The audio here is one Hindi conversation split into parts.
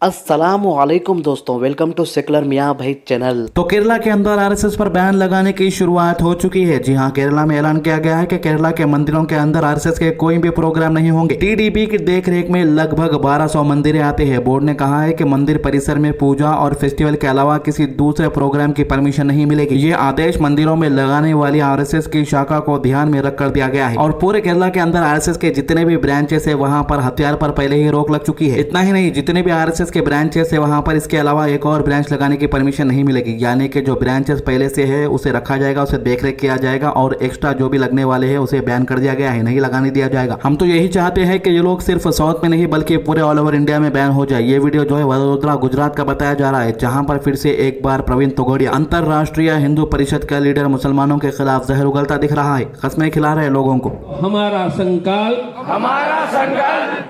अस्सलामुअलैकुम दोस्तों, वेलकम टू सेकुलर मियाँ भाई चैनल। तो केरला के अंदर आरएसएस पर बैन लगाने की शुरुआत हो चुकी है। जी हां, केरला में ऐलान किया गया है कि केरला के मंदिरों के अंदर आरएसएस के कोई भी प्रोग्राम नहीं होंगे। टीडीपी की देखरेख में लगभग 1200 मंदिरें आते हैं। बोर्ड ने कहा है कि मंदिर परिसर में पूजा और फेस्टिवल के अलावा किसी दूसरे प्रोग्राम की परमिशन नहीं मिलेगी। ये आदेश मंदिरों में लगाने वाली आरएसएस की शाखा को ध्यान में रखकर दिया गया है और पूरे केरला के अंदर आरएसएस के जितने भी ब्रांचेस है वहां पर हथियार पर पहले ही रोक लग चुकी है। इतना ही नहीं, जितने भी आरएसएस के ब्रांचेस है वहां पर इसके अलावा एक और ब्रांच लगाने की परमिशन नहीं मिलेगी। यानी कि जो ब्रांचेस पहले से है उसे रखा जाएगा, उसे देखरेख किया जाएगा और एक्स्ट्रा जो भी लगने वाले हैं उसे बैन कर दिया गया है, नहीं लगाने दिया जाएगा। हम तो यही चाहते हैं कि ये लोग सिर्फ साउथ में नहीं बल्कि पूरे ऑल ओवर इंडिया में बैन हो जाए। ये वीडियो जो है वडोदरा गुजरात का बताया जा रहा है, जहां पर फिर से एक बार प्रवीण तोगड़िया अंतरराष्ट्रीय हिंदू परिषद का लीडर मुसलमानों के खिलाफ जहर उगलता दिख रहा है, कस्में खिला रहे लोगों को। हमारा संकल्प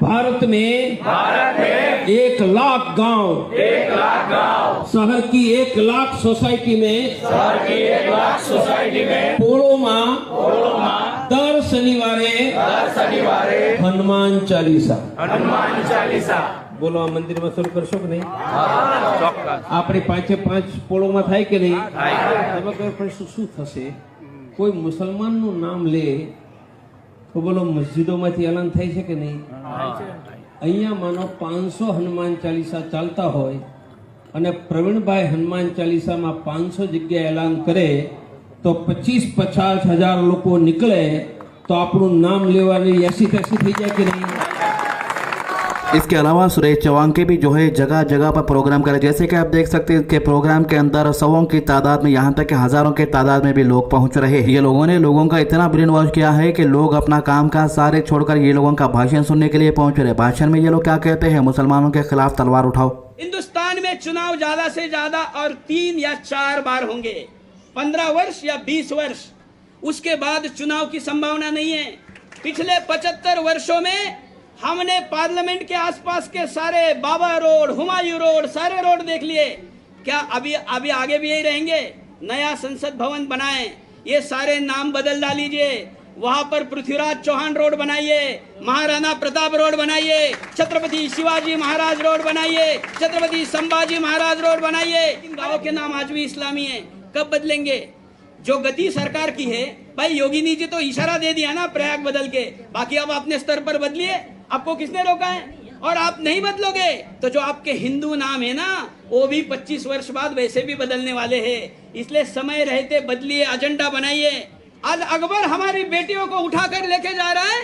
भारत में 1,00,000 गांव, शहर की 1,00,000 सोसाइटी में पोड़ोमा दर शनिवारे हनुमान चालीसा बोलो। मंदिर में शुरू करशो कि नहीं? આપણે 5 પોળોમાં થાય કે નહીં? શું થશે? કોઈ મુસલમાનનું નામ લે તો બોલો મસ્જિદોમાંથી એલાન થાય છે કે નહીં? અહીંયા માનો 500 હનુમાન ચાલીસા ચાલતા હોય અને પ્રવીણભાઈ હનુમાન ચાલીસામાં 500 જગ્યા એલાન કરે તો 25-50 હજાર લોકો નીકળે તો આપણું નામ લેવાની એસી થઈ જાય કે નહીં? इसके अलावा सुरेश चौहान के भी जो है जगह जगह पर प्रोग्राम करे, जैसे कि आप देख सकते हैं कि प्रोग्राम के अंदर सौों की तादाद में, यहाँ तक कि हजारों के तादाद में भी लोग पहुंच रहे हैं। ये लोगों ने लोगों का इतना ब्रेन वॉश किया है कि लोग अपना काम का सारे छोड़कर ये लोगों का भाषण सुनने के लिए पहुंच रहे। भाषण में ये लोग क्या कहते हैं? मुसलमानों के खिलाफ तलवार उठाओ। हिंदुस्तान में चुनाव ज्यादा से ज्यादा और 3 या 4 बार होंगे, 15 वर्ष या 20 वर्ष, उसके बाद चुनाव की संभावना नहीं है। पिछले 75 वर्षों में हमने पार्लियामेंट के आसपास के सारे बाबा रोड, हुमायूं रोड, सारे रोड देख लिए। क्या अभी आगे भी यही रहेंगे? नया संसद भवन बनाएं, ये सारे नाम बदल डालीजिए। वहां पर पृथ्वीराज चौहान रोड बनाइए, महाराणा प्रताप रोड बनाइए, छत्रपति शिवाजी महाराज रोड बनाइए, छत्रपति संभाजी महाराज रोड बनाइए। इन गाँव के नाम आज भी इस्लामी है, कब बदलेंगे? जो गति सरकार की है, भाई योगिनी जी तो इशारा दे दिया ना प्रयाग बदल के, बाकी अब अपने स्तर पर बदलिए। आपको किसने रोका है? और आप नहीं बदलोगे तो जो आपके हिंदू नाम है ना वो भी 25 वर्ष बाद वैसे भी बदलने वाले हैं। इसलिए समय रहते बदलिए, एजेंडा बनाइए। आज अकबर हमारी बेटियों को उठाकर लेके जा रहा है,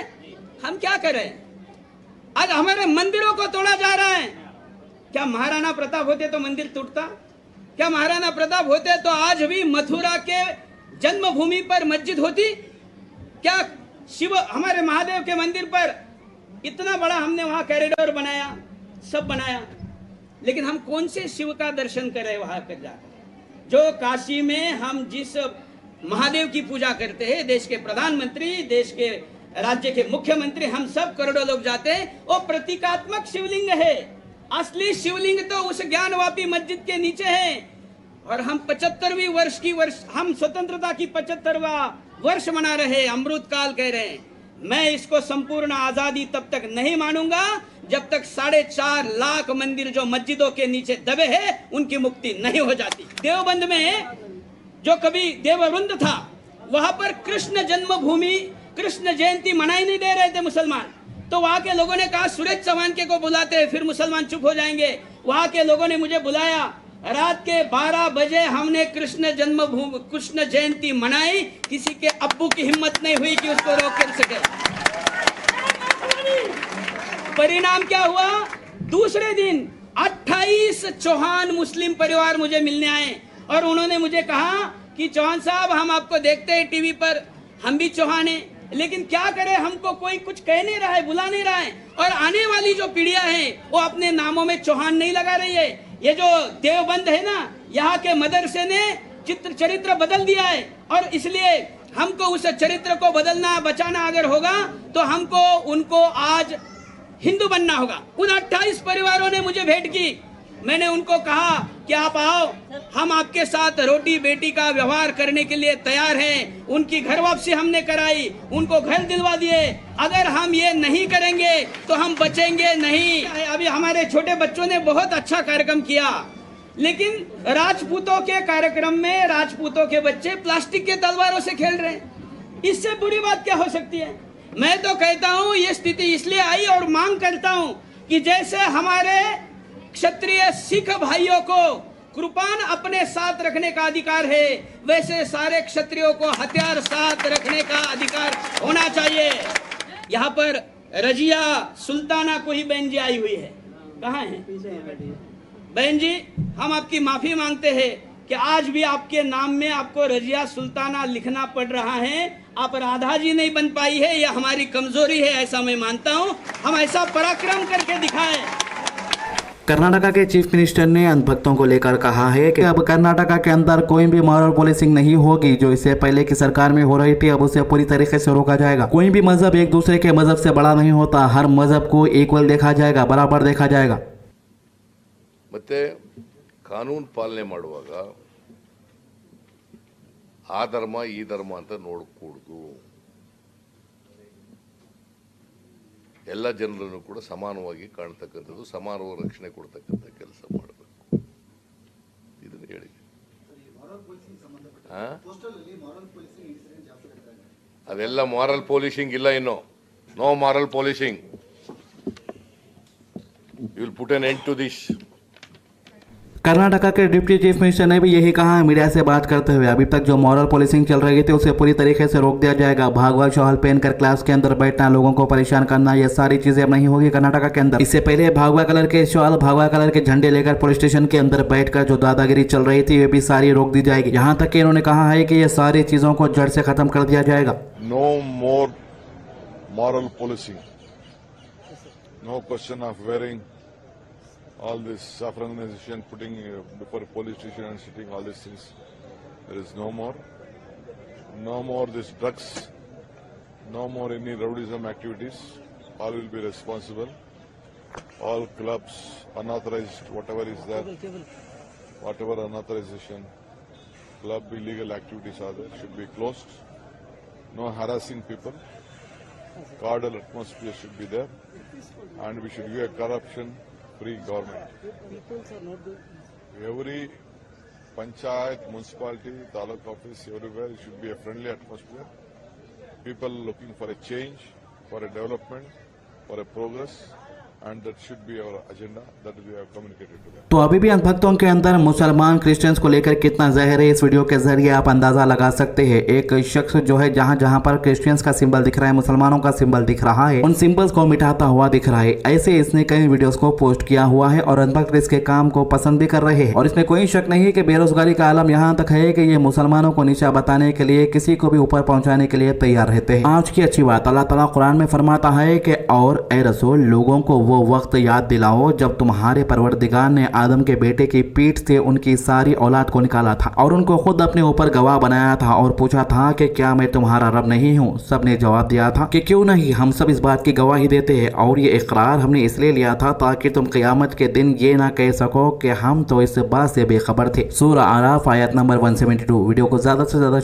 हम क्या करें? आज हमारे मंदिरों को तोड़ा जा रहा है। क्या महाराणा प्रताप होते तो मंदिर टूटता? क्या महाराणा प्रताप होते तो आज भी मथुरा के जन्मभूमि पर मस्जिद होती? क्या शिव हमारे महादेव के मंदिर पर इतना बड़ा हमने वहां कॉरिडोर बनाया, सब बनाया, लेकिन हम कौन से शिव का दर्शन करें वहां पर जाकर? जो काशी में हम जिस महादेव की पूजा करते हैं, देश के प्रधानमंत्री, देश के राज्य के मुख्यमंत्री, हम सब करोड़ों लोग जाते हैं, वो प्रतीकात्मक शिवलिंग है। असली शिवलिंग तो उस ज्ञानवापी मस्जिद के नीचे है। और हम 75वीं वर्ष की हम स्वतंत्रता की 75वां वर्ष मना रहे, अमृत काल कह रहे हैं। मैं इसको संपूर्ण आजादी तब तक नहीं मानूंगा जब तक 4.5 लाख मंदिर जो मस्जिदों के नीचे दबे हैं उनकी मुक्ति नहीं हो जाती। देवबंद में जो कभी देववृंद था, वहां पर कृष्ण जन्मभूमि, कृष्ण जयंती मनाई नहीं दे रहे थे मुसलमान, तो वहां के लोगों ने कहा सुरेश चौहान के को बुलाते हैं, फिर मुसलमान चुप हो जाएंगे। वहां के लोगों ने मुझे बुलाया, रात के 12 बजे हमने कृष्ण जन्मभूमि, कृष्ण जयंती मनाई। किसी के अब्बू की हिम्मत नहीं हुई कि उसको रोक कर सके। परिणाम क्या हुआ? दूसरे दिन 28 चौहान मुस्लिम परिवार मुझे मिलने आए और उन्होंने मुझे कहा कि चौहान साहब, हम आपको देखते हैं टीवी पर, हम भी चौहान हैं, लेकिन क्या करें, हमको कोई कुछ कह नहीं रहा है, बुला नहीं रहा है, और आने वाली जो पीढ़ियां हैं वो अपने नामों में चौहान नहीं लगा रही है। ये जो देवबंद है ना, यहाँ के मदरसे ने चरित्र बदल दिया है, और इसलिए हमको उस चरित्र को बदलना, बचाना अगर होगा तो हमको उनको आज हिंदू बनना होगा। उन 28 परिवारों ने मुझे भेंट की। मैंने उनको कहा कि आप आओ, हम आपके साथ रोटी बेटी का व्यवहार करने के लिए तैयार हैं। उनकी घर वापसी हमने कराई, उनको घर दिलवा दिए। अगर हम ये नहीं करेंगे तो हम बचेंगे नहीं। अभी हमारे छोटे बच्चों ने बहुत अच्छा कार्यक्रम किया, लेकिन राजपूतों के कार्यक्रम में राजपूतों के बच्चे प्लास्टिक के तलवारों से खेल रहे हैं। इससे बुरी बात क्या हो सकती है? मैं तो कहता हूं ये स्थिति इसलिए आई और मांग करता हूं कि जैसे हमारे क्षत्रिय सिख भाइयों को कृपान अपने साथ रखने का अधिकार है, वैसे सारे क्षत्रियों को हथियार साथ रखने का अधिकार होना चाहिए। यहाँ पर रजिया सुल्ताना को ही बहन जी आई हुई है, कहाँ है बहन जी? हम आपकी माफी मांगते हैं कि आज भी आपके नाम में आपको रजिया सुल्ताना लिखना पड़ रहा है। आप राधा जी नहीं बन पाई है, यह हमारी कमजोरी है, ऐसा मैं मानता हूँ। हम ऐसा पराक्रम करके दिखाएं। कर्नाटका के चीफ मिनिस्टर ने अंधभक्तों को लेकर कहा है कि अब कर्नाटका के अंदर कोई भी मॉरल पॉलिसिंग नहीं होगी। जो इससे पहले की सरकार में हो रही थी, अब उसे पूरी तरीके से रोका जाएगा। कोई भी मजहब एक दूसरे के मजहब से बड़ा नहीं होता, हर मजहब को इक्वल देखा जाएगा, बराबर देखा जाएगा। ಮತ್ತೆ ಕಾನೂನು ಪಾಲನೆ ಮಾಡುವಾಗ ಆ ಧರ್ಮ ಈ ಧರ್ಮ ಅಂತ ನೋಡಕೂಡದು, ಎಲ್ಲ ಜನರನ್ನು ಕೂಡ ಸಮಾನವಾಗಿ ಕಾಣ್ತಕ್ಕಂಥದ್ದು, ಸಮಾನವಾಗಿ ರಕ್ಷಣೆ ಕೊಡ್ತಕ್ಕಂಥ ಕೆಲಸ ಮಾಡಬೇಕು। ಇದನ್ನು ಹೇಳಿ ಅದೆಲ್ಲ ಮಾರಲ್ ಪೊಲೀಸಿಂಗ್ ಇಲ್ಲ, ಇನ್ನು no moral policing. You will put an end to this. Karnataka के डिप्टी चीफ मिनिस्टर ने भी यही कहा है मीडिया से बात करते हुए। अभी तक जो मॉरल पॉलिसिंग चल रही थी उसे पूरी तरीके से रोक दिया जाएगा। भागवा शॉल पहनकर क्लास के अंदर बैठना, लोगों को परेशान करना, ये सारी चीजें अब नहीं होगी कर्नाटका के अंदर। इससे पहले भागवा कलर के शॉल, भागवा कलर के झंडे लेकर पुलिस स्टेशन के अंदर बैठकर जो दादागिरी चल रही थी वे भी सारी रोक दी जाएगी। यहाँ तक कि इन्होंने कहा है कि ये सारी चीजों को जड़ से खत्म कर दिया जाएगा। No more moral policing. No question of wearing all this saffronization, putting before a police station and sitting, all these things. There is no more. No more this drugs. No more any rowdyism activities. All will be responsible. All clubs, unauthorized, whatever is there, whatever unauthorization, club illegal activities are there, should be closed. No harassing people. Cordial atmosphere should be there. And we should give a corruption-free government. Every panchayat, municipality, taluk office, everywhere, it should be a friendly atmosphere. People looking for a change, for a development, for a progress. And that should be our agenda that we have communicated to them. तो अभी भी अंधभक्तों के अंदर मुसलमान क्रिश्चियंस को लेकर कितना जहर है, इस वीडियो के जरिए आप अंदाजा लगा सकते हैं। एक शख्स जो है जहां जहां पर क्रिश्चियंस का सिंबल दिख रहा है, मुसलमानों का सिंबल दिख रहा है, उन सिंबल्स को मिटाता हुआ दिख रहा है। ऐसे इसने कई वीडियोस को पोस्ट किया हुआ है और अंधभक्त इसके काम को पसंद भी कर रहे हैं। और इसमें कोई शक नहीं है कि बेरोजगारी का आलम यहाँ तक है कि ये मुसलमानों को नीचा बताने के लिए, किसी को भी ऊपर पहुंचाने के लिए तैयार रहते हैं। आज की अच्छी बात, अल्लाह ताला कुरान में फरमाता है कि और ए रसूल, लोगों को वो वक्त याद दिलाओ जब तुम्हारे परवरदिगार ने आदम के बेटे की पीठ से उनकी सारी औलाद को निकाला था और उनको खुद अपने ऊपर गवाह बनाया था और पूछा था कि क्या मैं तुम्हारा रब नहीं हूँ? सबने जवाब दिया था कि क्यों नहीं, हम सब इस बात की गवाही देते हैं। और ये इकरार हमने इसलिए लिया था ताकि तुम क़यामत के दिन ये ना कह सको कि हम तो इस बात से बेखबर थे। सूरह आराफ आयत नंबर 172। वीडियो को ज्यादा से ज्यादा